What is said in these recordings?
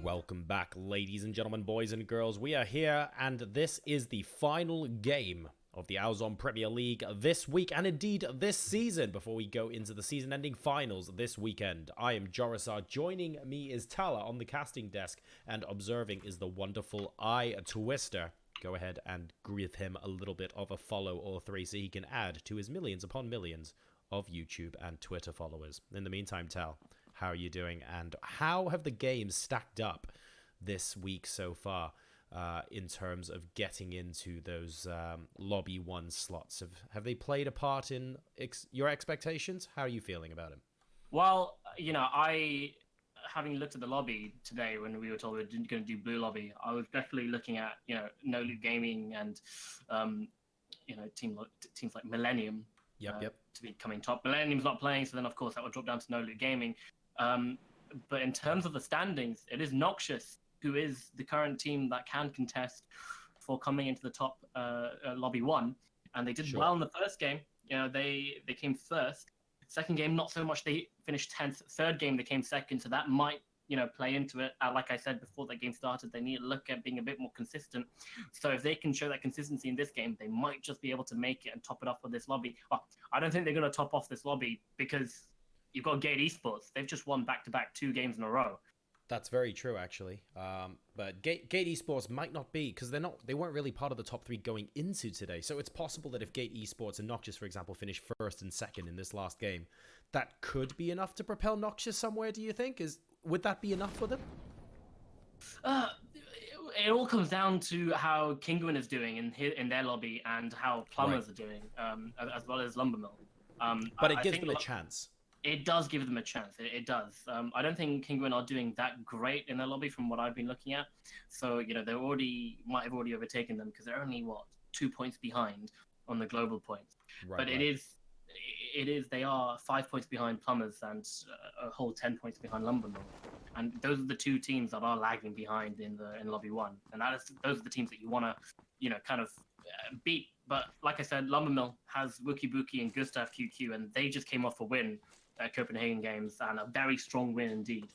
Welcome back, ladies and gentlemen, boys and girls. We are here, and this is the final game of the Auzom Premier League this week, and indeed this season, before we go into the season-ending finals this weekend. I am JoRoSaR. Joining me is Talha on the casting desk, and observing is the wonderful iTwisterr. Go ahead and give him a little bit of a follow or three so he can add to his millions upon millions of YouTube and Twitter followers. In the meantime, Tal, how are you doing, and how have the games stacked up this week so far in terms of getting into those lobby 1 slots? Have they played a part in your expectations? How are you feeling about it? Well, you know, having looked at the lobby today when we were told we were going to do blue lobby, I was definitely looking at, No Loot Gaming and, teams like Millennium. Yep. To be coming top. Millennium's not playing, so then of course that would drop down to No Loot Gaming. But in terms of the standings, it is Noxious who is the current team that can contest for coming into the top lobby 1, and they did well in the first game. They came first. Second game, not so much. They finished 10th. Third game, they came second, so that might play into it. Like I said before the game started, they need to look at being a bit more consistent. So if they can show that consistency in this game, they might just be able to make it and top it off with this lobby. Well, I don't think they're going to top off this lobby because you've got Gate Esports. They've just won back-to-back 2 games in a row. That's very true, actually. But Gate Esports might not be, because they weren't really part of the top 3 going into today. So it's possible that if Gate Esports and Noxious, for example, finish first and second in this last game, that could be enough to propel Noxious somewhere, do you think? Would that be enough for them? It all comes down to how Kinguin is doing in their lobby and how Plumbers are doing, as well as Lumbermill. But it gives them a chance. It does give them a chance. It does. I don't think Kinguin are doing that great in their lobby from what I've been looking at. So, they might have already overtaken them because they're only, 2 points behind on the global points. But they are 5 points behind Plumbers and a whole 10 points behind Lumbermill. And those are the 2 teams that are lagging behind in lobby 1. And those are the teams that you want to, kind of beat. But like I said, Lumbermill has Wookie Bookie and Gustav QQ, and they just came off a win at Copenhagen Games, and a very strong win indeed.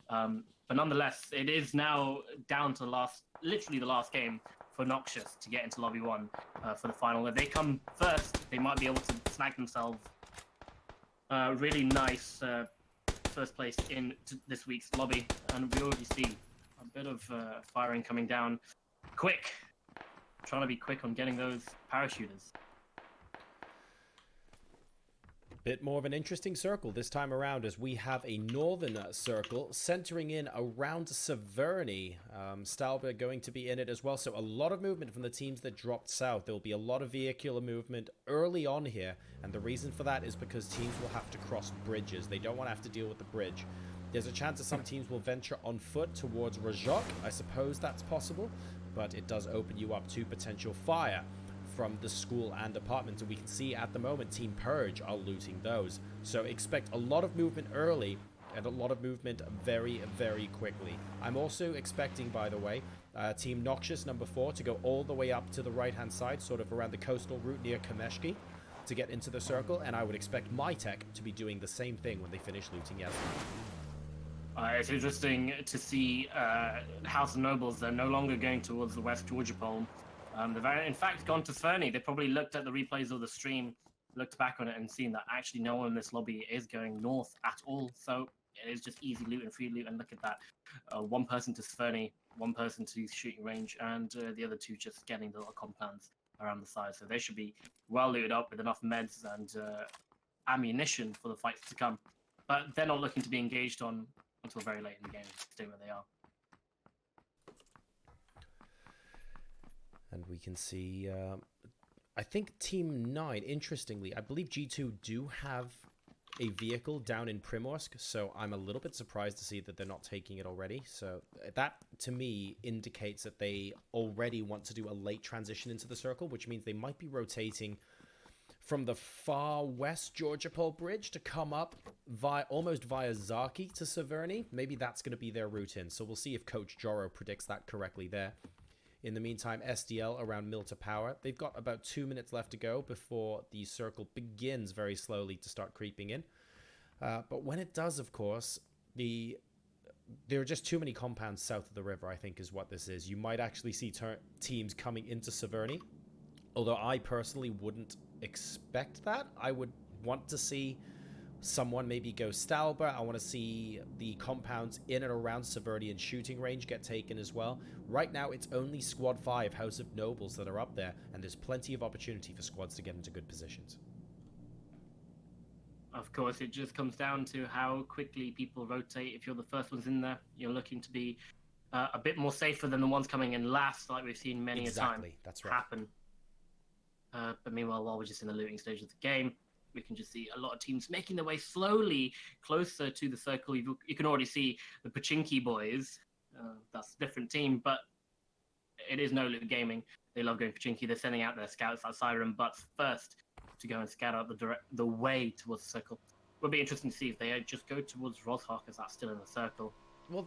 But nonetheless, it is now down to literally the last game for Noxious to get into lobby 1 for the final. If they come first, they might be able to snag themselves really nice first place in this week's lobby. And we already see a bit of firing coming down. Quick! Trying to be quick on getting those parachuters. Bit more of an interesting circle this time around, as we have a northern circle centering in around Severny. Stalber going to be in it as well, so a lot of movement from the teams that dropped south. There will be a lot of vehicular movement early on here, and the reason for that is because teams will have to cross bridges. They don't want to have to deal with the bridge. There's a chance that some teams will venture on foot towards Rajok. I suppose that's possible, but it does open you up to potential fire from the school and apartments, and we can see at the moment Team Purge are looting those. So expect a lot of movement early and a lot of movement very, very quickly. I'm also expecting, by the way, Team Noxious number 4 to go all the way up to the right-hand side, sort of around the coastal route near Kameshki, to get into the circle, and I would expect MyTech to be doing the same thing when they finish looting Yasmin. It's interesting to see House of Nobles. They're no longer going towards the West Georgia Pole. They've in fact gone to Fernie. They probably looked at the replays of the stream, looked back on it, and seen that actually no one in this lobby is going north at all. So it is just easy loot and free loot. And look at that. 1 person to Fernie, 1 person to shooting range, and the other 2 just getting the little compounds around the side. So they should be well looted up with enough meds and ammunition for the fights to come. But they're not looking to be engaged on until very late in the game. Stay where they are. And we can see, I think Team 9, interestingly, I believe G2 do have a vehicle down in Primorsk, so I'm a little bit surprised to see that they're not taking it already. So that, to me, indicates that they already want to do a late transition into the circle, which means they might be rotating from the far west Georgia Pole Bridge to come up almost via Zaki to Severny. Maybe that's going to be their route in, so we'll see if Coach Joro predicts that correctly there. In the meantime, SDL around Mill to Power. They've got about 2 minutes left to go before the circle begins very slowly to start creeping in. But when it does, of course, the there are just too many compounds south of the river, I think, is what this is. You might actually see teams coming into Severny, although I personally wouldn't expect that. I would want to see someone maybe go Stalber. I want to see the compounds in and around Severny and shooting range get taken as well. Right now, it's only Squad 5, House of Nobles, that are up there, and there's plenty of opportunity for squads to get into good positions. Of course, it just comes down to how quickly people rotate. If you're the first ones in there, you're looking to be a bit more safer than the ones coming in last, like we've seen many a time that's right. happen. But meanwhile, while we're just in the looting stage of the game, we can just see a lot of teams making their way slowly closer to the circle. You can already see the Pachinki boys. That's a different team, but it is No Loot Gaming. They love going Pachinki. They're sending out their scouts outside Siren Butts first to go and scout out the way towards the circle. Would be interesting to see if they just go towards ROSHOK, as that's still in the circle. Well,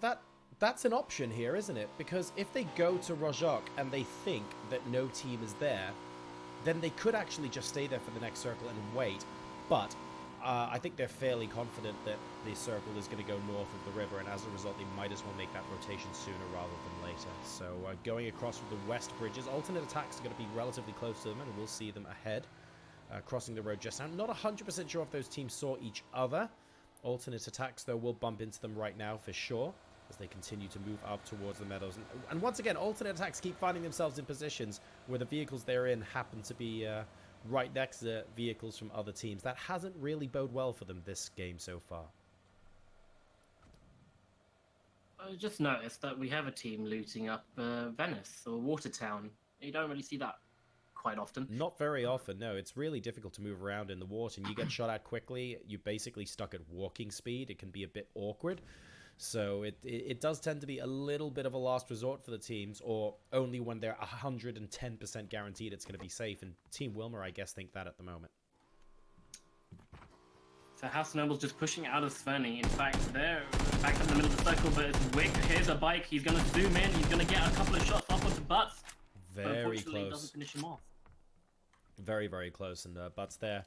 that's an option here, isn't it? Because if they go to ROSHOK and they think that no team is there, then they could actually just stay there for the next circle and wait. But I think they're fairly confident that the circle is going to go north of the river, and as a result, they might as well make that rotation sooner rather than later. So going across with the west bridges, alternate attacks are going to be relatively close to them, and we'll see them ahead, crossing the road just now. Not 100% sure if those teams saw each other. Alternate attacks, though, will bump into them right now for sure, as they continue to move up towards the meadows. And once again, alternate attacks keep finding themselves in positions where the vehicles they're in happen to be right next to vehicles from other teams. That hasn't really bode well for them this game so far. I just noticed that we have a team looting up Venice or Watertown. You don't really see that quite often. Not very often, no. It's really difficult to move around in the water, and you get shot at quickly. You're basically stuck at walking speed. It can be a bit awkward. So it does tend to be a little bit of a last resort for the teams, or only when they're 110% guaranteed it's going to be safe. And Team Wilmer, I guess, think that at the moment. So House of Nobles just pushing out of Sverny. In fact, they're back up in the middle of the circle, but it's Wick. Here's a bike. He's going to zoom in. He's going to get a couple of shots off onto Butts. Very close. Doesn't finish him off. Very, very close. And Butts there.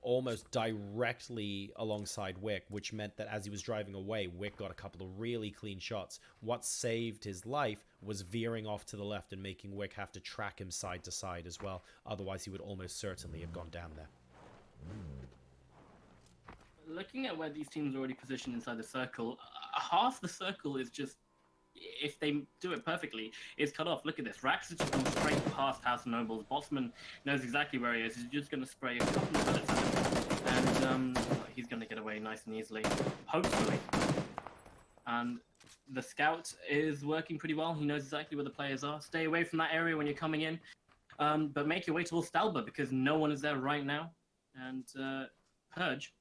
Almost directly alongside Wick, which meant that as he was driving away, Wick got a couple of really clean shots. What saved his life was veering off to the left and making Wick have to track him side to side as well. Otherwise, he would almost certainly have gone down there. Looking at where these teams are already positioned inside the circle, half the circle is just, if they do it perfectly, is cut off. Look at this. Rax is just going straight past House of Nobles. Botsman knows exactly where he is. He's just going to spray a couple of bullets at him. And he's going to get away nice and easily. Hopefully. And the scout is working pretty well. He knows exactly where the players are. Stay away from that area when you're coming in. But make your way towards Stalber, because no one is there right now. And Purge,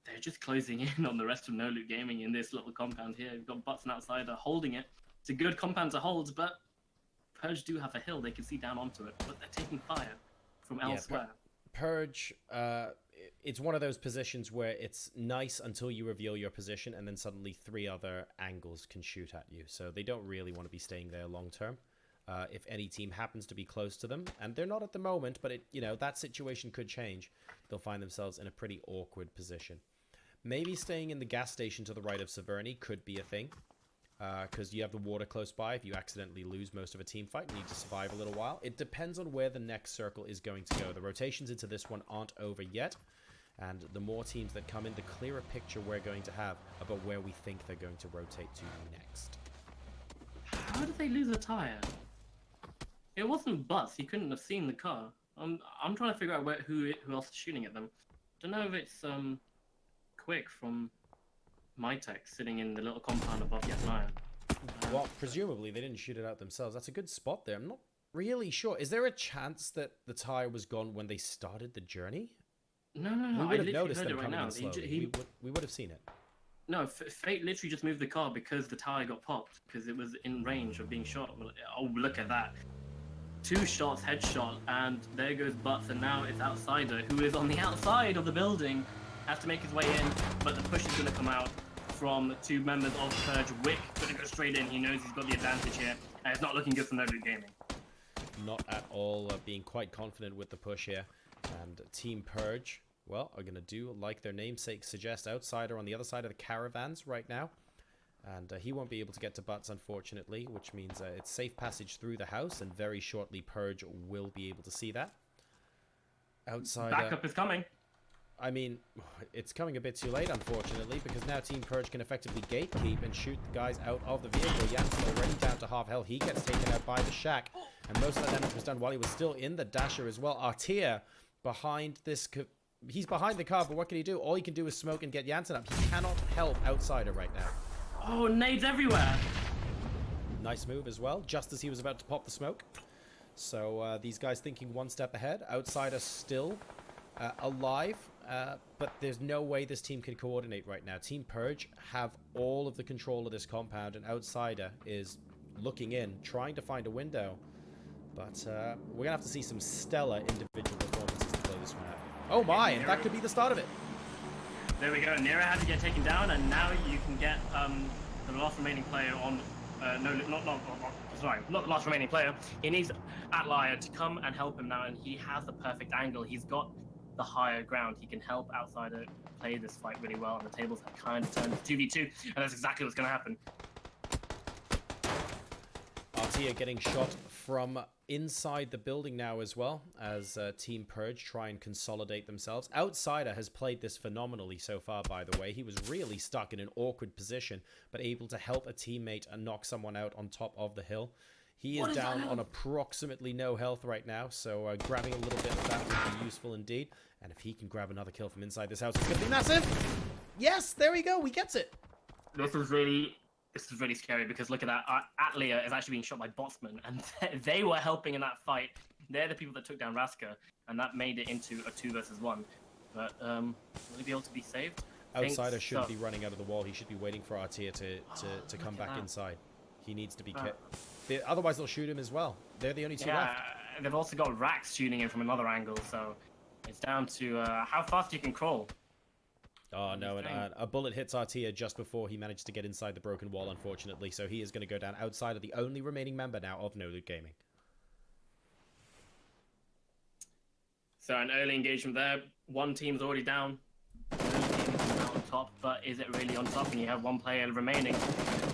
they're just closing in on the rest of No Loot Gaming in this little compound here. We've got Butts and Outsider holding it. It's a good compound to hold, but Purge do have a hill. They can see down onto it, but they're taking fire from elsewhere. Purge, it's one of those positions where it's nice until you reveal your position, and then suddenly 3 other angles can shoot at you. So they don't really want to be staying there long term. If any team happens to be close to them, and they're not at the moment, but that situation could change. They'll find themselves in a pretty awkward position. Maybe staying in the gas station to the right of Severny could be a thing, because you have the water close by. If you accidentally lose most of a team fight, you need to survive a little while. It depends on where the next circle is going to go. The rotations into this one aren't over yet, and the more teams that come in, the clearer picture we're going to have about where we think they're going to rotate to next. How did they lose a tire? It wasn't Butts. He couldn't have seen the car. I'm trying to figure out who else is shooting at them. Don't know if it's Quick from iTwisterr sitting in the little compound above Yasnaya. Well, presumably they didn't shoot it out themselves. That's a good spot there. I'm not really sure. Is there a chance that the tire was gone when they started the journey? No. We would have noticed them right coming now. in slowly. We would have seen it. No, Fate literally just moved the car because the tire got popped, because it was in range of being shot. Oh, look at that. 2 shots, headshot, and there goes Butts, and now it's Outsider, who is on the outside of the building, has to make his way in, but the push is going to come out from 2 members of Purge. Wick going to go straight in. He knows he's got the advantage here, and it's not looking good for No Loot Gaming. Not at all, being quite confident with the push here, and Team Purge well, are going to do like their namesake suggests, aTTister on the other side of the caravans right now. And he won't be able to get to Butts, unfortunately, which means it's safe passage through the house, and very shortly Purge will be able to see that. aTTister... Backup is coming. I mean, it's coming a bit too late, unfortunately, because now Team Purge can effectively gatekeep and shoot the guys out of the vehicle. Jansen already down to half health. He gets taken out by the shack, and most of that damage was done while he was still in the dasher as well. aTTaX behind this... He's behind the car, but what can he do? All he can do is smoke and get Jansen up. He cannot help aTTister right now. Oh, nades everywhere. Nice move as well, just as he was about to pop the smoke. So these guys thinking one step ahead. aTTister still alive, but there's no way this team can coordinate right now. Team Purge have all of the control of this compound, and aTTister is looking in, trying to find a window. But we're going to have to see some stellar individual performances to play this one out. Oh my, and that could be the start of it. There we go. Nero had to get taken down, and now you can get the last remaining player on... not the last remaining player. He needs aTTister to come and help him now, and he has the perfect angle. He's got the higher ground. He can help aTTister play this fight really well, and the tables have kind of turned to 2v2, and that's exactly what's going to happen. aTTiX getting shot from inside the building now as well, as Team Purge try and consolidate themselves. aTTister has played this phenomenally so far, by the way. He was really stuck in an awkward position, but able to help a teammate and knock someone out on top of the hill. He is down on approximately no health right now, so grabbing a little bit of that would be useful indeed. And if he can grab another kill from inside this house, it's going to be massive! Yes, there we go, we gets it! This is really scary, because look at that. aTTiX is actually being shot by Botsman, and they were helping in that fight. They're the people that took down Raska, and that made it into a 2 versus 1. But will he be able to be saved? aTTister shouldn't be running out of the wall. He should be waiting for aTTiX to come back inside. He needs to be kept. Otherwise, they'll shoot him as well. They're the only two left. They've also got Rax shooting in from another angle, so it's down to how fast you can crawl. Oh no, and a bullet hits aTTiX just before he managed to get inside the broken wall, unfortunately, so he is going to go down. aTTister, the only remaining member now of No Loot Gaming. So an early engagement there. One team's already down. On top, but is it really on top? And you have one player remaining.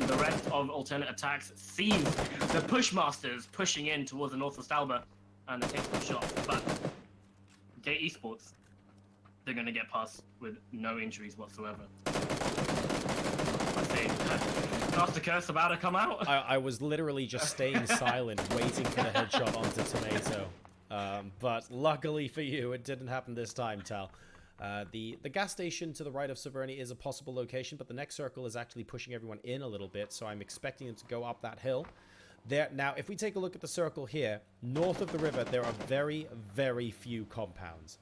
The rest of alternate attacks sees the Pushmasters pushing in towards the north of Stalber, and they take the shot. But Gate Esports, they're going to get past with no injuries whatsoever. I think Master Curse about to come out. I was literally just staying silent, waiting for the headshot onto Tomato. But luckily for you, it didn't happen this time, Tal. The gas station to the right of Severny is a possible location, but the next circle is actually pushing everyone in a little bit, so I'm expecting them to go up that hill. Now, if we take a look at the circle here, north of the river, there are very, very few compounds.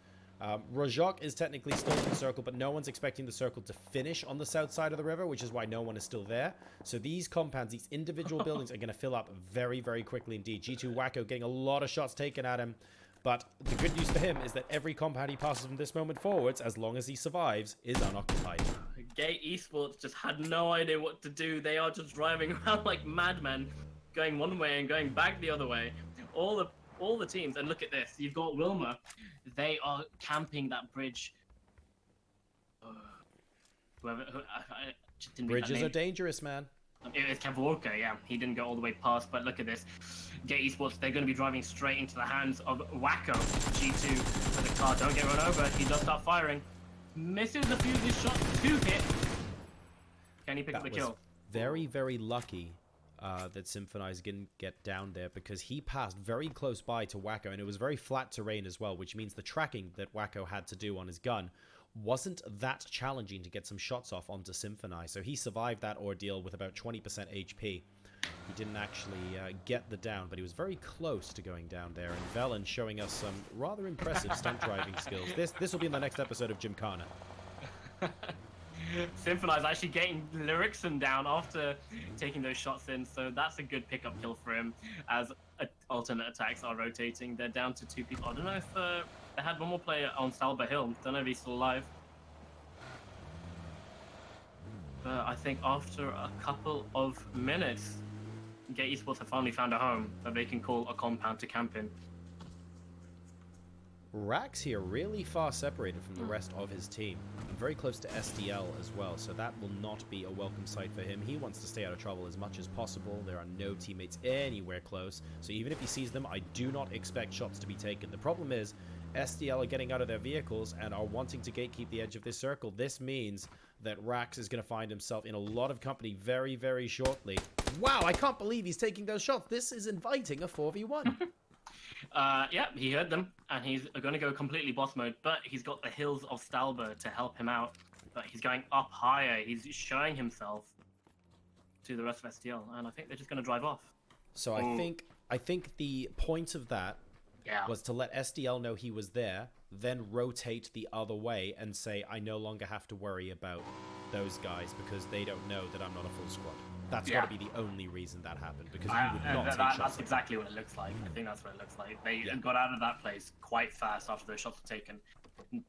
Rajok is technically still in the circle, but no one's expecting the circle to finish on the south side of the river, which is why no one is still there. So these compounds, these individual buildings are going to fill up very, very quickly indeed. G2 Wacko getting a lot of shots taken at him, but the good news for him is that every compound he passes from this moment forwards, as long as he survives, is unoccupied. Gate Esports just had no idea what to do. They are just driving around like madmen, going one way and going back the other way. All the teams, and look at this. You've got Wilma. They are camping that bridge. Bridges are dangerous, man. It's Kavorka, yeah. He didn't go all the way past, but look at this. Gate Esports, they're going to be driving straight into the hands of Wacko. G2 for the car. Don't get run over. He does start firing. Misses a few of his shots. 2 hit. Can he pick up the kill? Very, very lucky that Symphonize didn't get down there, because he passed very close by to Wacko, and it was very flat terrain as well, which means the tracking that Wacko had to do on his gun wasn't that challenging to get some shots off onto Symphonize. So he survived that ordeal with about 20% HP. He didn't actually get the down, but he was very close to going down there. And Velen showing us some rather impressive stunt driving skills. This will be in the next episode of Gymkhana. Symphonize actually getting Lyricson down after taking those shots in, so that's a good pickup kill for him as alternate attacks are rotating. They're down to 2 people. I don't know if they had one more player on Stalber Hill. Don't know if he's still alive. But I think after a couple of minutes, Gate Esports have finally found a home that they can call a compound to camp in. Rax here really far separated from the rest of his team, and very close to SDL as well, so that will not be a welcome sight for him. He wants to stay out of trouble as much as possible. There are no teammates anywhere close, so even if he sees them, I do not expect shots to be taken. The problem is, SDL are getting out of their vehicles and are wanting to gatekeep the edge of this circle. This means that Rax is going to find himself in a lot of company very, very shortly. Wow, I can't believe he's taking those shots. This is inviting a 4v1. Yeah, he heard them, and he's going to go completely boss mode, but he's got the hills of Stalber to help him out, but he's going up higher. He's showing himself to the rest of SDL, and I think they're just going to drive off. So I think the point of that was to let SDL know he was there, then rotate the other way and say, I no longer have to worry about those guys because they don't know that I'm not a full squad. That's got to be the only reason that happened, because you would not take shots. That's exactly what it looks like. I think that's what it looks like. They got out of that place quite fast after those shots were taken,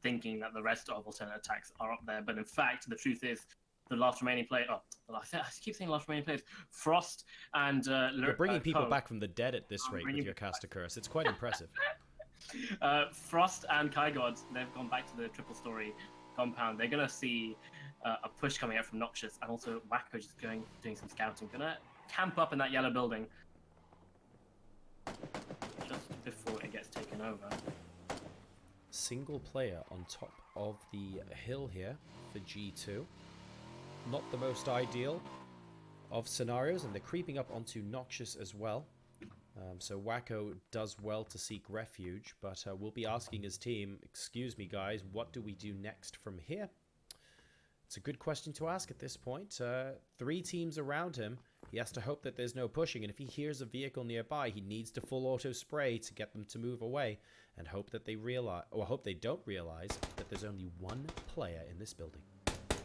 thinking that the rest of alternate attacks are up there. But in fact, the truth is, the last remaining player... I keep saying last remaining players. Frost and... You're bringing people back from the dead at this rate with your caster curse. It's quite impressive. Frost and Kygod, they've gone back to the triple story compound. They're going to see a push coming out from Noxious, and also Wacko just doing some scouting. Gonna camp up in that yellow building just before it gets taken over. Single player on top of the hill here for G2. Not the most ideal of scenarios, and they're creeping up onto Noxious as well. So Wacko does well to seek refuge, but we'll be asking his team, excuse me guys, what do we do next from here? It's a good question to ask at this point. 3 teams around him. He has to hope that there's no pushing, and if he hears a vehicle nearby, he needs to full auto spray to get them to move away, and hope that they realize, or hope they don't realize, that there's only one player in this building.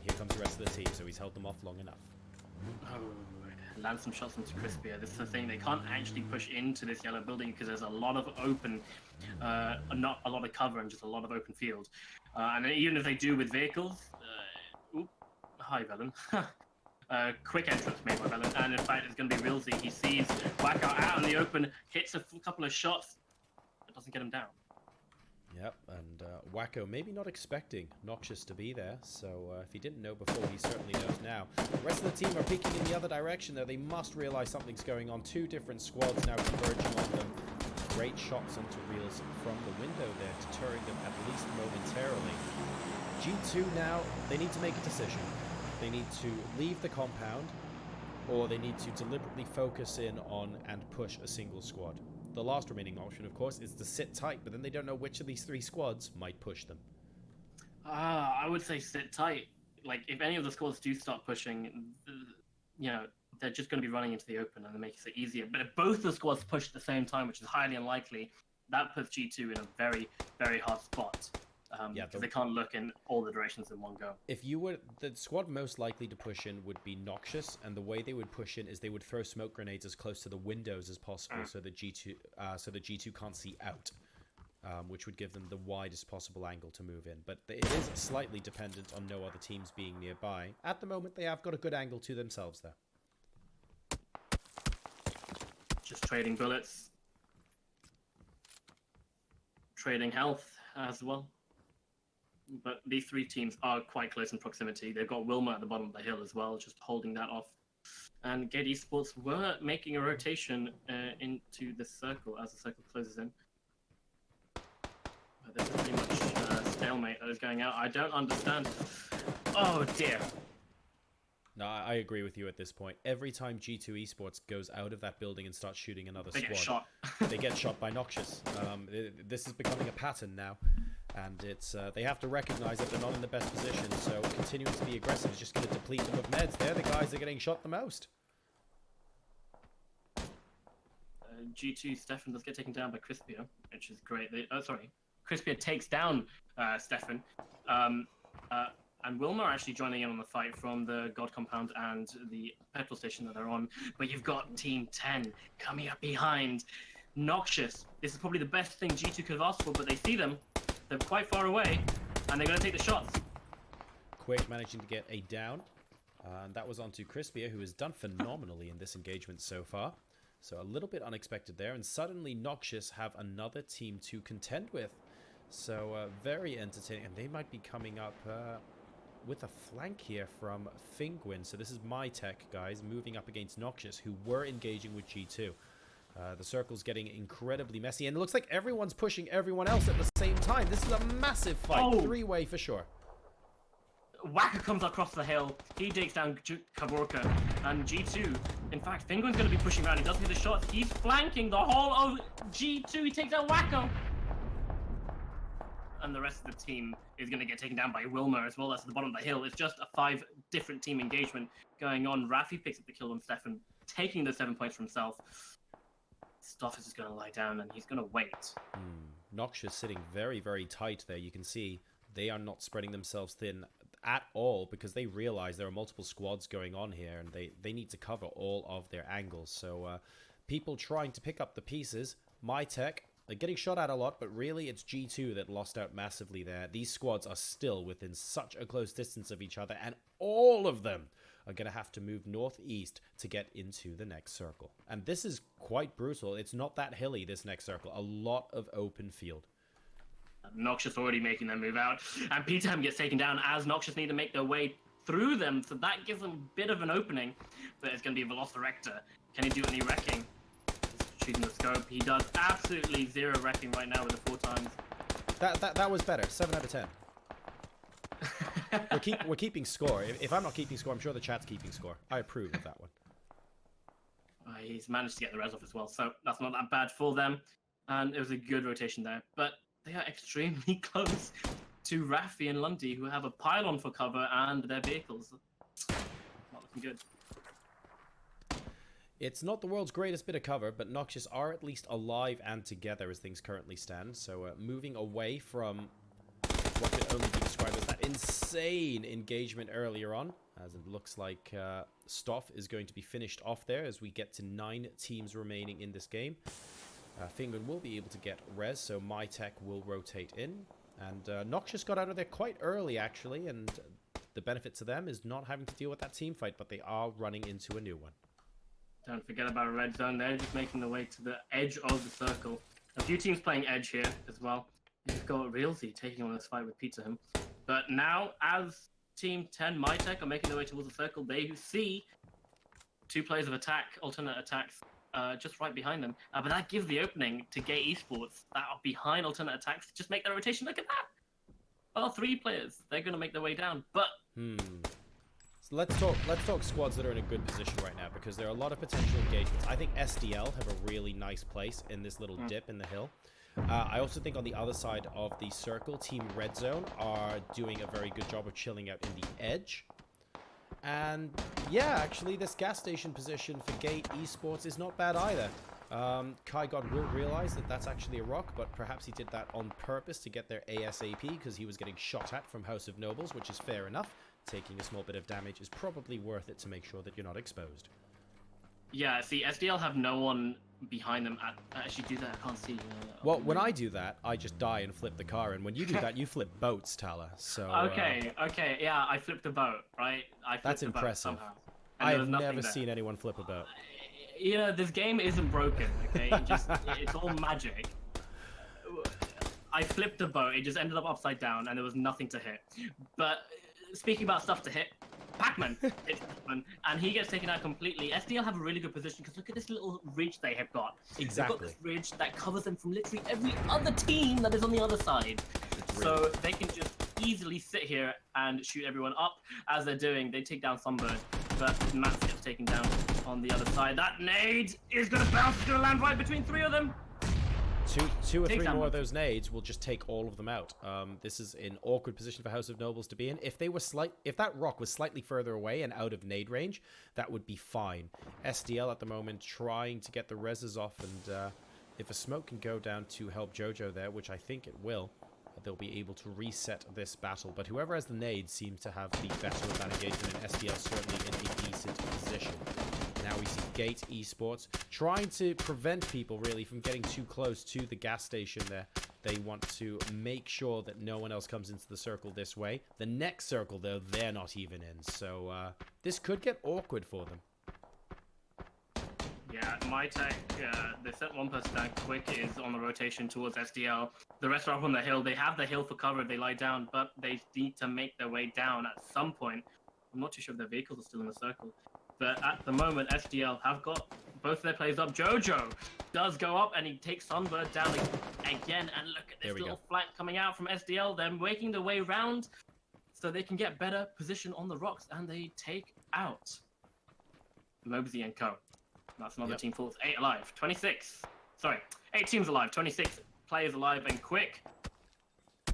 Here comes the rest of the team, so he's held them off long enough. Oh, land some shots into Crispia. This is the thing, they can't actually push into this yellow building because there's a lot of open, not a lot of cover and just a lot of open field. And even if they do with vehicles, hi, Velen. Quick entrance made by Velen, and in fact it's going to be Realzy. He sees Wacko out in the open, hits a couple of shots, but doesn't get him down. Yep, and Wacko maybe not expecting Noxious to be there, so if he didn't know before, he certainly knows now. The rest of the team are peeking in the other direction, though. They must realize something's going on. 2 different squads now converging on them. Great shots onto Reels from the window there, deterring them at least momentarily. G2 now, they need to make a decision. They need to leave the compound, or they need to deliberately focus in on and push a single squad. The last remaining option, of course, is to sit tight, but then they don't know which of these 3 squads might push them. I would say sit tight. Like, if any of the squads do start pushing, you know, they're just going to be running into the open, and it makes it easier. But if both the squads push at the same time, which is highly unlikely, that puts G2 in a very, very hard spot. Because they can't look in all the directions in one go. If you were, the squad most likely to push in would be Noxious, and the way they would push in is they would throw smoke grenades as close to the windows as possible, so that G2 can't see out, which would give them the widest possible angle to move in. But it is slightly dependent on no other teams being nearby. At the moment, they have got a good angle to themselves there. Just trading bullets, trading health as well. But these 3 teams are quite close in proximity. They've got Wilma at the bottom of the hill as well, just holding that off. And Gate Esports were making a rotation into the circle as the circle closes in. But there's pretty much stalemate that is going out. I don't understand. Oh dear. No, I agree with you at this point. Every time G2 Esports goes out of that building and starts shooting another squad, get shot. They get shot by Noxious. This is becoming a pattern now. And it's they have to recognize that they're not in the best position, so continuing to be aggressive is just going to deplete them of meds. They're the guys that are getting shot the most. G2 Stefan does get taken down by Crispia, which is great. Crispia takes down Stefan. And Wilma are actually joining in on the fight from the God Compound and the petrol station that they're on. But you've got Team 10 coming up behind. Noxious. This is probably the best thing G2 could have asked for, but they see them. They're quite far away, and they're going to take the shots. Quick managing to get a down. And that was onto Crispia, who has done phenomenally in this engagement so far. So a little bit unexpected there. And suddenly Noxious have another team to contend with. So very entertaining. And they might be coming up with a flank here from Finguin. So this is aTTaX, guys, moving up against Noxious, who were engaging with G2. The circle's getting incredibly messy, and it looks like everyone's pushing everyone else at the same time. This is a massive fight. Oh. Three-way for sure. Waka comes across the hill. He takes down Kaborka. And G2, in fact, Finguin's going to be pushing around. He doesn't hit the shots. He's flanking the whole of G2. He takes down Waka. And the rest of the team is going to get taken down by Wilmer as well. That's at the bottom of the hill. It's just a 5 different team engagement going on. Rafi picks up the kill on Stefan, taking the 7 points for himself. Stoff is just going to lie down and he's going to wait. Noxious sitting very, very tight there. You can see they are not spreading themselves thin at all because they realize there are multiple squads going on here and they need to cover all of their angles. So people trying to pick up the pieces. aTTaX, they're getting shot at a lot, but really it's G2 that lost out massively there. These squads are still within such a close distance of each other, and all of them are going to have to move northeast to get into the next circle. And this is quite brutal. It's not that hilly, this next circle. A lot of open field. Noxious already making their move out, and Peterham gets taken down as Noxious need to make their way through them, so that gives them a bit of an opening, but it's going to be a Velociraptor. Can he do any wrecking? He's shooting the scope. He does absolutely 0 wrecking right now with the 4 times. That was better. 7 out of 10. We're keeping score. If I'm not keeping score, I'm sure the chat's keeping score. I approve of that one. He's managed to get the res off as well, so that's not that bad for them. And it was a good rotation there, but they are extremely close to Rafi and Lundy, who have a pylon for cover and their vehicles. Not looking good. It's not the world's greatest bit of cover, but Noxious are at least alive and together as things currently stand. So moving away from what could only be described as that insane engagement earlier on, as it looks like Stoff is going to be finished off there as we get to 9 teams remaining in this game. Finguin will be able to get res, so aTTaX will rotate in. And Noxious got out of there quite early, actually, and the benefit to them is not having to deal with that team fight, but they are running into a new one. Don't forget about a red zone. They're just making their way to the edge of the circle. A few teams playing edge here as well. You've got Realzy taking on this fight with Peterham. But now, as Team 10 aTTaX are making their way towards the circle, they see 2 players of attack, alternate attacks, just right behind them. But that gives the opening to Gate Esports that are behind alternate attacks to just make their rotation. Look at that! Oh, 3 players. They're going to make their way down. But So let's talk squads that are in a good position right now, because there are a lot of potential engagements. I think SDL have a really nice place in this little dip in the hill. I also think on the other side of the circle, Team Red Zone are doing a very good job of chilling out in the edge. And yeah, actually, this gas station position for Gate Esports is not bad either. Kai God will realize that that's actually a rock, but perhaps he did that on purpose to get there ASAP because he was getting shot at from House of Nobles, which is fair enough. Taking a small bit of damage is probably worth it to make sure that you're not exposed. yeah, see, SDL have no one behind them. Actually, do that. I can't see. Well, when I do that, I just die and flip the car, and when you do that, you flip boats, Talha. So okay, yeah, I flipped a boat, right? That's impressive. I have never seen anyone flip a boat. You know, this game isn't broken, okay? It's all magic. I flipped a boat, it just ended up upside down, and there was nothing to hit. But speaking about stuff to hit, Pac-Man hits Pac-Man, and he gets taken out completely. SDL have a really good position, because look at this little ridge they have got. Exactly. They've got this ridge that covers them from literally every other team that is on the other side. So they can just easily sit here and shoot everyone up. As they're doing, they take down Sunbird, but Max gets taken down on the other side. That nade is going to bounce, it's going to land right between 3 of them. Two or three more of those nades will just take all of them out. This is an awkward position for House of Nobles to be in. If that rock was slightly further away and out of nade range, that would be fine. SDL at the moment trying to get the reses off, and if a smoke can go down to help Jojo there, which I think it will, they'll be able to reset this battle. But whoever has the nade seems to have the better of that engagement, and SDL certainly in a decent position. Now we see Gate Esports trying to prevent people really from getting too close to the gas station there. They want to make sure that no one else comes into the circle this way. The next circle, though, they're not even in. So this could get awkward for them. Yeah, my tech, they sent one person down. Quick is on the rotation towards SDL. The rest are up on the hill. They have the hill for cover if they lie down, but they need to make their way down at some point. I'm not too sure if their vehicles are still in the circle. But at the moment, SDL have got both their players up. Jojo does go up, and he takes Sunbird down again. And look at this little flank coming out from SDL. They're making their way round so they can get better position on the rocks, and they take out Mobsy and Co. That's another team full. 8 alive. 26. Sorry, 8 teams alive. 26 players alive, and Quick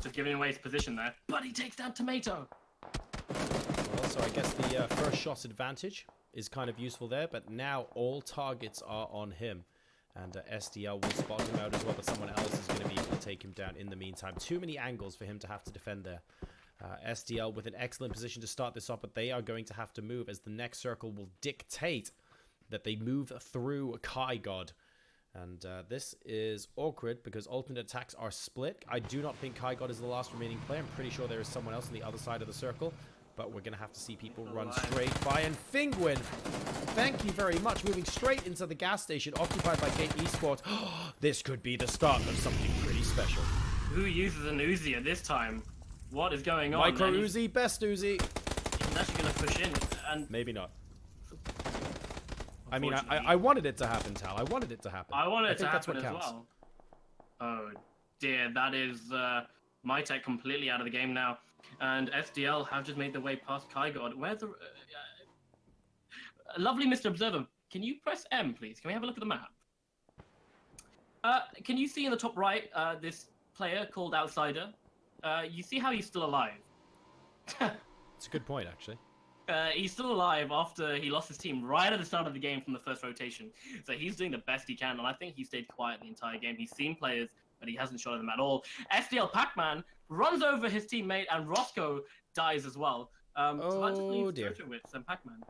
just giving away his position there. But he takes down Tomato. Well, so I guess the first shot advantage is kind of useful there, but now all targets are on him. And SDL will spot him out as well, but someone else is going to be able to take him down in the meantime. Too many angles for him to have to defend there. SDL with an excellent position to start this off, but they are going to have to move as the next circle will dictate that they move through Kai God. And this is awkward because ultimate attacks are split. I do not think Kai God is the last remaining player. I'm pretty sure there is someone else on the other side of the circle. But we're going to have to see people run straight by. And Fingwin, thank you very much. Moving straight into the gas station occupied by Gate Esports. This could be the start of something pretty special. Who uses an Uzi at this time? What is going on? Micro Uzi, best Uzi. He's actually going to push in. And maybe not. I mean, I wanted it to happen, Tal. I wanted it to happen. I wanted it to happen as well. Oh, dear. That is my tech completely out of the game now. And SDL have just made their way past Kai God. Where's the... lovely Mr. Observer, can you press M, please? Can we have a look at the map? Can you see in the top right this player called Outsider? You see how he's still alive? It's a good point, actually. He's still alive after he lost his team right at the start of the game from the first rotation. So he's doing the best he can, and I think he stayed quiet the entire game. He's seen players, but he hasn't shot at them at all. SDL Pac-Man runs over his teammate, and Roscoe dies as well. So that just leaves JoJo and Pac-Man.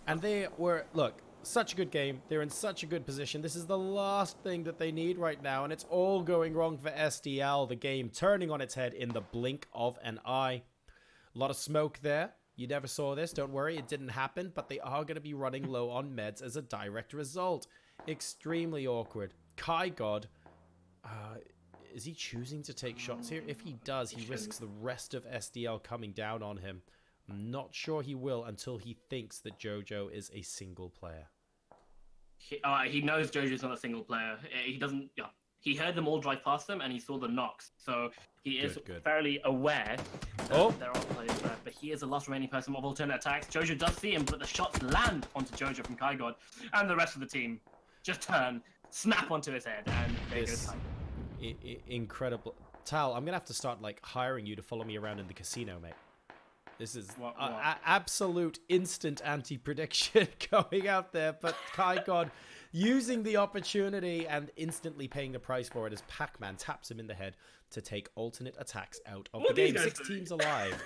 And they were, look, such a good game. They're in such a good position. This is the last thing that they need right now, and it's all going wrong for SDL. The game turning on its head in the blink of an eye. A lot of smoke there. You never saw this. Don't worry, it didn't happen, but they are going to be running low on meds as a direct result. Extremely awkward. Kai God, is he choosing to take shots here? If he does, he risks the rest of SDL coming down on him. I'm not sure he will until he thinks that JoJo is a single player. He knows JoJo's not a single player. He doesn't... Yeah. He heard them all drive past them, and he saw the knocks. So he is fairly aware that there are players there. But he is the last remaining person of alternate attacks. JoJo does see him, but the shots land onto JoJo from Kai God. And the rest of the team just turn, snap onto his head, and there goes Kai. Incredible. Tal, I'm going to have to start like hiring you to follow me around in the casino, mate. This is absolute instant anti-prediction going out there. But Kai God using the opportunity and instantly paying the price for it as Pac-Man taps him in the head to take alternate attacks out of the game. 6 teams alive.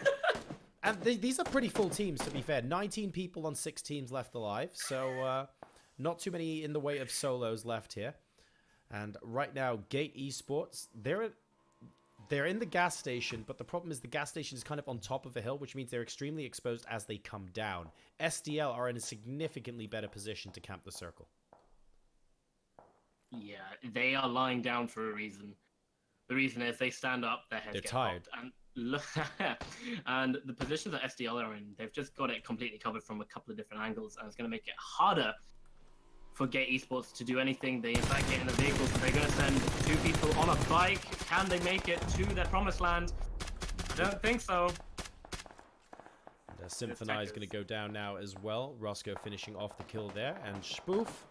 And these are pretty full teams, to be fair. 19 people on 6 teams left alive. So not too many in the way of solos left here. And right now, Gate Esports, they're in the gas station, but the problem is the gas station is kind of on top of a hill, which means they're extremely exposed as they come down. SDL are in a significantly better position to camp the circle. Yeah, they are lying down for a reason. The reason is they stand up, their heads get tired. And the positions that SDL are in, they've just got it completely covered from a couple of different angles, and it's going to make it harder for Gate Esports to do anything. They in fact get in the vehicles, and they're going to send 2 people on a bike. Can they make it to their promised land? I don't think so. Symphony is going to go down now as well. Roscoe finishing off the kill there, and Spoof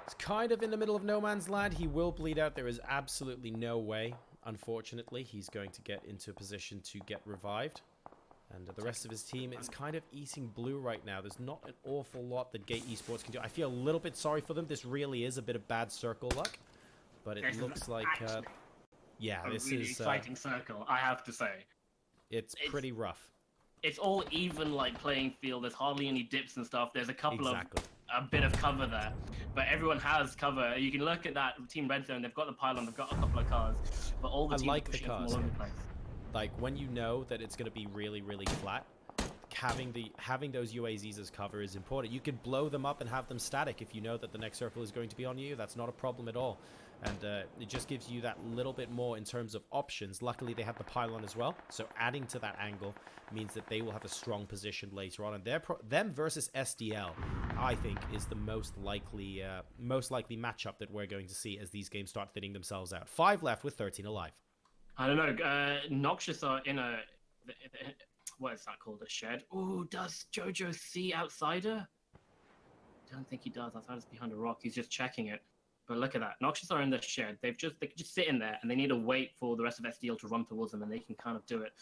is kind of in the middle of no man's land. He will bleed out. There is absolutely no way, unfortunately, he's going to get into a position to get revived. And the rest of his team is kind of eating blue right now. There's not an awful lot that Gate Esports can do. I feel a little bit sorry for them. This really is a bit of bad circle luck. But it looks like... yeah, this is... really exciting circle, I have to say. It's pretty rough. It's all even, like, playing field. There's hardly any dips and stuff. There's a couple of... a bit of cover there. But everyone has cover. You can look at that Team Red Zone. They've got the pylon. They've got a couple of cars. But all the teams like the pushing cars from all over the place. Like, when you know that it's going to be really, really flat, having those UAZs as cover is important. You could blow them up and have them static if you know that the next circle is going to be on you. That's not a problem at all. And it just gives you that little bit more in terms of options. Luckily, they have the pylon as well. So adding to that angle means that they will have a strong position later on. And them versus SDL, I think, is the most likely matchup that we're going to see as these games start thinning themselves out. 5 left with 13 alive. I don't know. Noxious are in a... What is that called? A shed? Oh, does Jojo see Outsider? I don't think he does. Outsider's behind a rock. He's just checking it. But look at that. Noxious are in the shed. They can just sit in there, and they need to wait for the rest of SDL to run towards them, and they can kind of do it.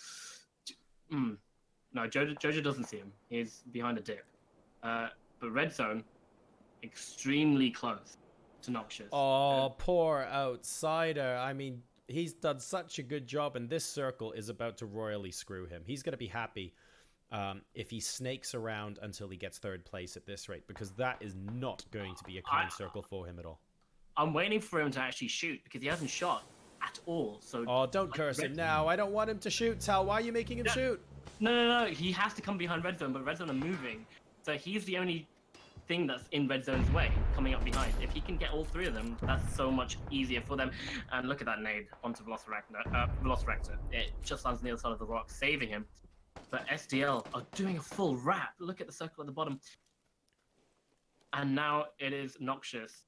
No, Jojo doesn't see him. He's behind a dip. But Red Zone, extremely close to Noxious. Oh, poor Outsider. I mean, he's done such a good job, and this circle is about to royally screw him. He's going to be happy if he snakes around until he gets 3rd place at this rate, because that is not going to be a kind circle for him at all. I'm waiting for him to actually shoot, because he hasn't shot at all. So don't curse him now. I don't want him to shoot, Tal. Why are you making him shoot? No. He has to come behind Red Zone, but Red Zone are moving. So he's the only thing that's in Red Zone's way, coming up behind. If he can get all 3 of them, that's so much easier for them. And look at that nade onto Velociraptor. It just lands on the other side of the rock, saving him. But SDL are doing a full wrap. Look at the circle at the bottom. And now it is Noxious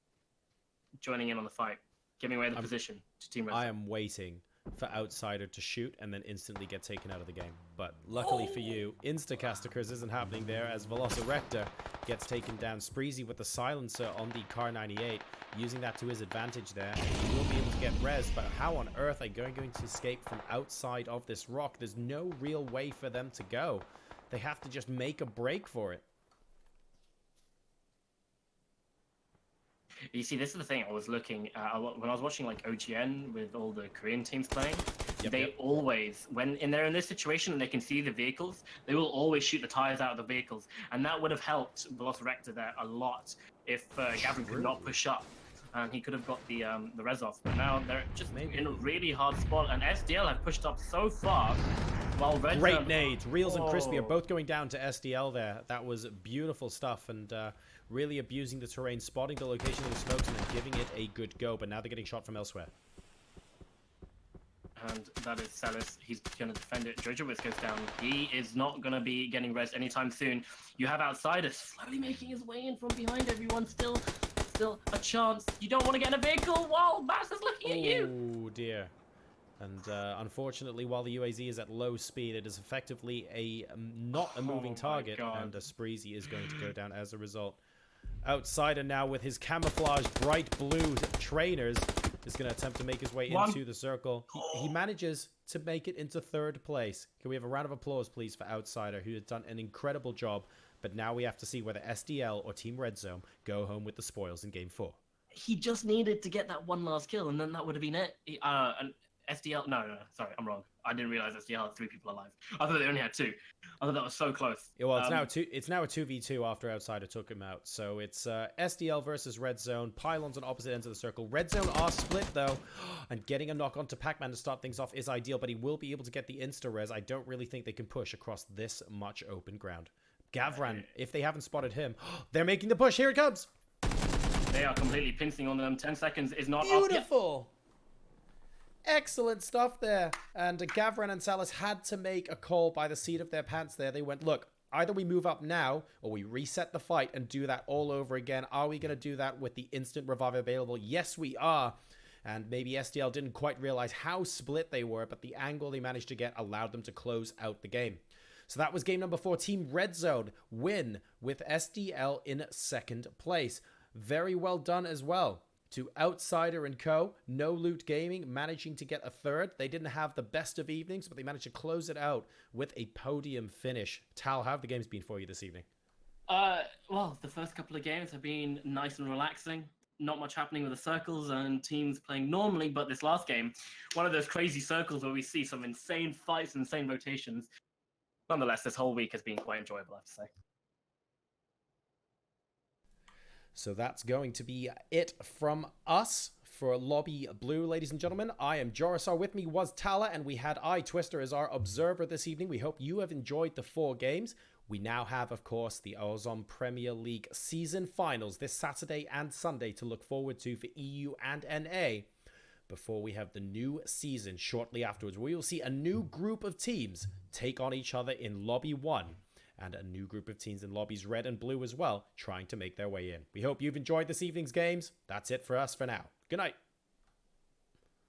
joining in on the fight, giving away the position to Team Red Zone. I am waiting for Outsider to shoot and then instantly get taken out of the game. But luckily for you, Instacasticers isn't happening there as Velociraptor gets taken down. Spreezy with the silencer on the Car 98, using that to his advantage there. He will be able to get res, but how on earth are they going to escape from outside of this rock? There's no real way for them to go. They have to just make a break for it. You see, this is the thing I was looking at when I was watching like OGN with all the Korean teams playing. They always, when they're in this situation and they can see the vehicles, they will always shoot the tires out of the vehicles, and that would have helped Velociraptor there a lot if Gavin could not push up, and he could have got the res off. But now they're just in a really hard spot, and SDL have pushed up so far. While Red Great nades. Reels and Crispy are both going down to SDL there. That was beautiful stuff, and really abusing the terrain, spotting the location of the smokes, and then giving it a good go. But now they're getting shot from elsewhere. And that is Celis. He's going to defend it. JoJo goes down. He is not going to be getting res anytime soon. You have Outsiders slowly making his way in from behind everyone. Still a chance. You don't want to get in a vehicle while Bass is looking at you. Oh, dear. And unfortunately, while the UAZ is at low speed, it is effectively not a moving target, and Spreezy is going to go down as a result. Outsider now with his camouflage bright blue trainers is going to attempt to make his way into the circle. He manages to make it into 3rd place. Can we have a round of applause, please, for Outsider, who has done an incredible job. But now we have to see whether SDL or Team Red Zone go home with the spoils in Game 4. He just needed to get that one last kill, and then that would have been it. And SDL, no, sorry, I'm wrong. I didn't realize SDL had 3 people alive. I thought they only had 2. I thought that was so close. Yeah, well, it's now a 2v2 after Outsider took him out. So it's SDL versus Red Zone. Pylons on opposite ends of the circle. Red Zone are split, though. And getting a knock onto Pac-Man to start things off is ideal, but he will be able to get the insta-res. I don't really think they can push across this much open ground. Gavran, if they haven't spotted him, they're making the push. Here it comes. They are completely pincing on them. 10 seconds is not beautiful. Excellent stuff there. And Gavran and Salas had to make a call by the seat of their pants there. They went, look, either we move up now or we reset the fight and do that all over again. Are we going to do that with the instant revive available? Yes, we are. And maybe SDL didn't quite realize how split they were, but the angle they managed to get allowed them to close out the game. So that was game number 4. Team Red Zone win with SDL in 2nd place. Very well done as well to Outsider and Co. No Loot Gaming managing to get a 3rd. They didn't have the best of evenings, but they managed to close it out with a podium finish. Tal, how have the games been for you this evening? Well, the first couple of games have been nice and relaxing. Not much happening with the circles and teams playing normally, but this last game, one of those crazy circles where we see some insane fights, insane rotations. Nonetheless, this whole week has been quite enjoyable, I have to say. So that's going to be it from us for Lobby Blue, ladies and gentlemen. I am JoRoSaR. With me was Talha, and we had iTwisterr as our observer this evening. We hope you have enjoyed the 4 games. We now have, of course, the Auzom Premier League season finals this Saturday and Sunday to look forward to for EU and NA. Before we have the new season shortly afterwards, we will see a new group of teams take on each other in Lobby 1. And a new group of teams in Lobbies Red and Blue as well, trying to make their way in. We hope you've enjoyed this evening's games. That's it for us for now. Good night.